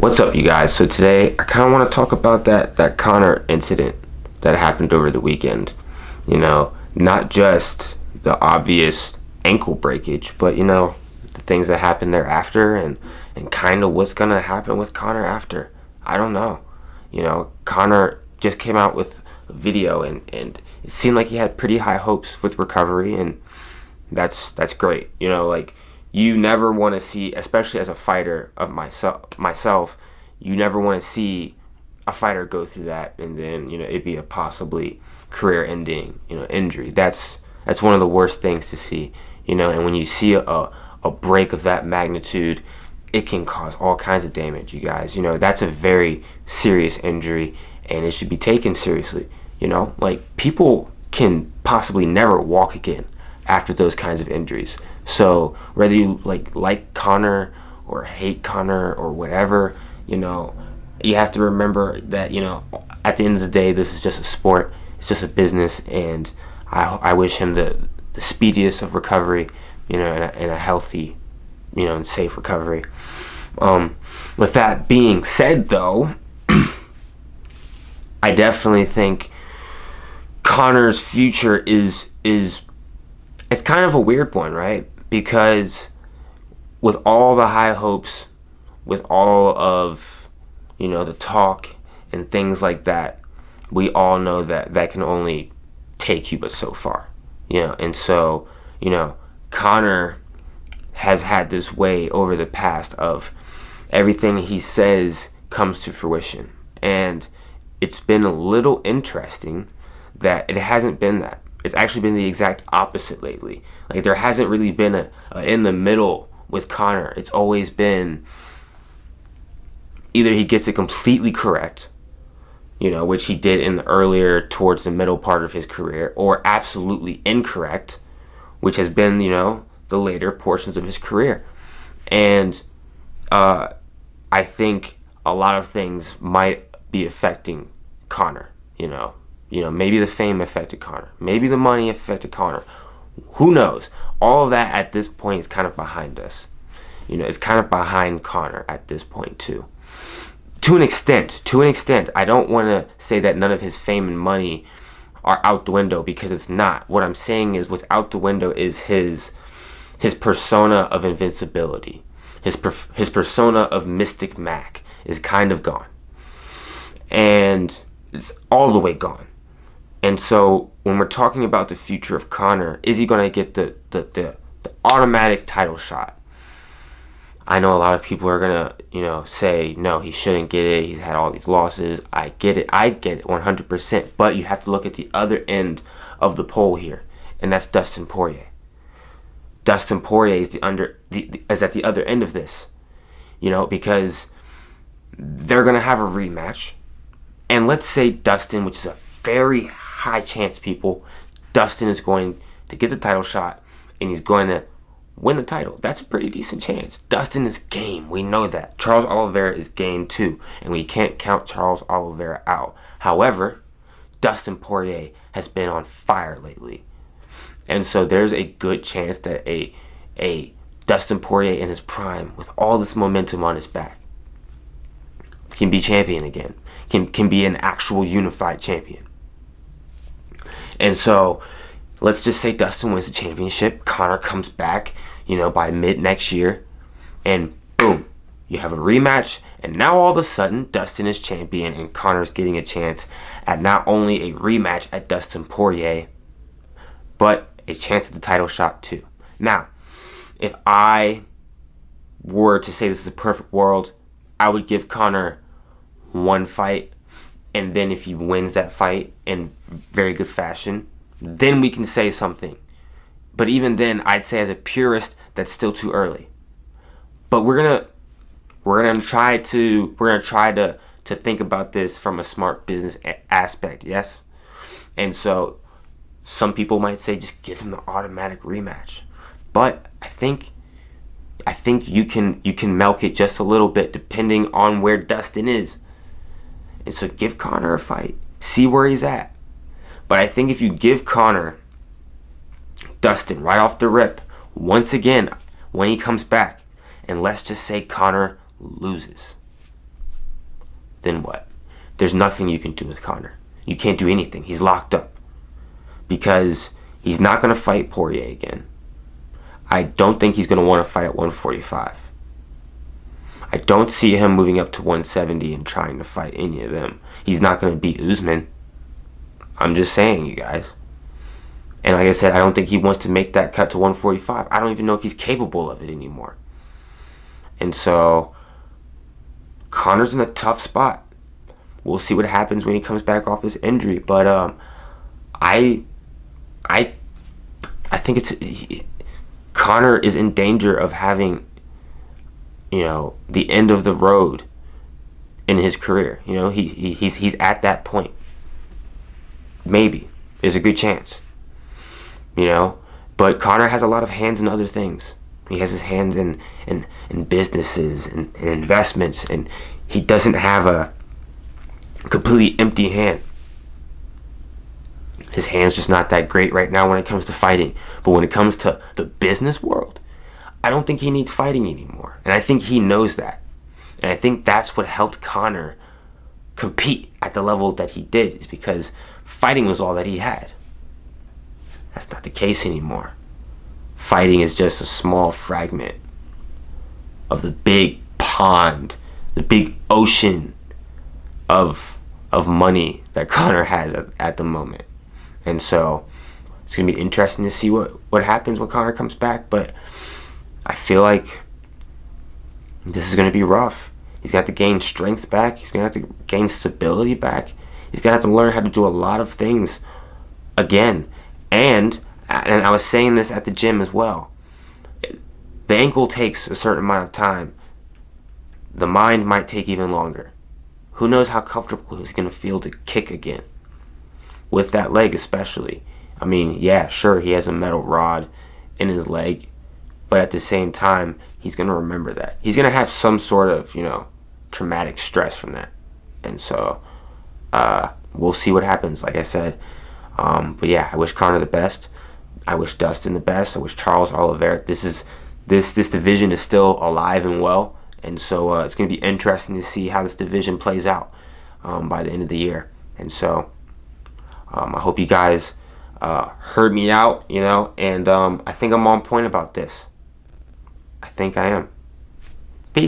What's up, you guys? So today I kind of want to talk about that Conor incident that happened over the weekend. Not just the obvious ankle breakage, but the things that happened thereafter, and kind of what's gonna happen with Conor after. I don't know. Conor just came out with a video, and it seemed like he had pretty high hopes with recovery, and that's great. You never want to see, especially as a fighter of myself, you never want to see a fighter go through that and then it be a possibly career-ending injury. That's one of the worst things to see. And when you see a break of that magnitude, it can cause all kinds of damage, you guys. That's a very serious injury, and it should be taken seriously. People can possibly never walk again after those kinds of injuries. So whether you like Conor or hate Conor or whatever, you have to remember that at the end of the day, this is just a sport. It's just a business, and I wish him the speediest of recovery, and a healthy, and safe recovery. With that being said, though, I definitely think Conor's future is it's kind of a weird one, right? Because with all the high hopes, with all of the talk and things like that, we all know that can only take you but so far. And so Conor has had this way over the past of everything he says comes to fruition, and it's been a little interesting that it hasn't been that. It's actually been the exact opposite lately. There hasn't really been a in the middle with Conor. It's always been either he gets it completely correct, which he did in the earlier towards the middle part of his career, or absolutely incorrect, which has been the later portions of his career. And I think a lot of things might be affecting Conor. Maybe the fame affected Conor. Maybe the money affected Conor. Who knows? All of that at this point is kind of behind us. It's kind of behind Conor at this point too. To an extent. I don't want to say that none of his fame and money are out the window, because it's not. What I'm saying is what's out the window is his persona of invincibility. His persona of Mystic Mac is kind of gone. And it's all the way gone. And so when we're talking about the future of Conor, is he going to get the automatic title shot? I know a lot of people are going to say, no, he shouldn't get it. He's had all these losses. I get it 100%. But you have to look at the other end of the pole here, and that's Dustin Poirier. Dustin Poirier is at the other end of this, because they're going to have a rematch. And let's say Dustin, which is a very high chance, people, Dustin is going to get the title shot, and he's going to win the title. That's a pretty decent chance. Dustin is game. We know that. Charles Oliveira is game too, and we can't count Charles Oliveira out. However, Dustin Poirier has been on fire lately. And so there's a good chance that a Dustin Poirier in his prime, with all this momentum on his back, can be champion again. Can be an actual unified champion. And so let's just say Dustin wins the championship. Conor comes back, by mid next year, and boom, you have a rematch. And now all of a sudden, Dustin is champion, and Conor's getting a chance at not only a rematch at Dustin Poirier, but a chance at the title shot too. Now, if I were to say this is a perfect world, I would give Conor one fight, and then if he wins that fight in very good fashion, then we can say something. But even then, I'd say as a purist, that's still too early. But we're gonna try to think about this from a smart business aspect, yes. And so some people might say just give him the automatic rematch, but I think you can milk it just a little bit depending on where Dustin is. And so give Conor a fight, see where he's at. But I think if you give Conor Dustin right off the rip, once again, when he comes back, and let's just say Conor loses, then what? There's nothing you can do with Conor. You can't do anything. He's locked up because he's not going to fight Poirier again. I don't think he's going to want to fight at 145. I don't see him moving up to 170 and trying to fight any of them. He's not going to beat Usman. I'm just saying, you guys. And like I said, I don't think he wants to make that cut to 145. I don't even know if he's capable of it anymore. And so, Conor's in a tough spot. We'll see what happens when he comes back off his injury. But I think Conor is in danger of having, the end of the road in his career. He's at that point. Maybe. There's a good chance. But Conor has a lot of hands in other things. He has his hands in businesses and investments, and he doesn't have a completely empty hand. His hand's just not that great right now when it comes to fighting. But when it comes to the business world, I don't think he needs fighting anymore. And I think he knows that. And I think that's what helped Conor compete at the level that he did, is because fighting was all that he had. That's not the case anymore. Fighting is just a small fragment of the big pond, the big ocean of money that Conor has at the moment. And so it's going to be interesting to see what happens when Conor comes back. But I feel like this is going to be rough. He's going to have to gain strength back. He's going to have to gain stability back. He's going to have to learn how to do a lot of things again. And I was saying this at the gym as well. The ankle takes a certain amount of time. The mind might take even longer. Who knows how comfortable he's going to feel to kick again. With that leg especially. I mean, yeah, sure, he has a metal rod in his leg. But at the same time, he's going to remember that. He's going to have some sort of, traumatic stress from that. And so, we'll see what happens, like I said. But yeah, I wish Conor the best. I wish Dustin the best. I wish Charles Oliveira. This division is still alive and well. And so it's going to be interesting to see how this division plays out by the end of the year. And so I hope you guys heard me out, and I think I'm on point about this. I think I am.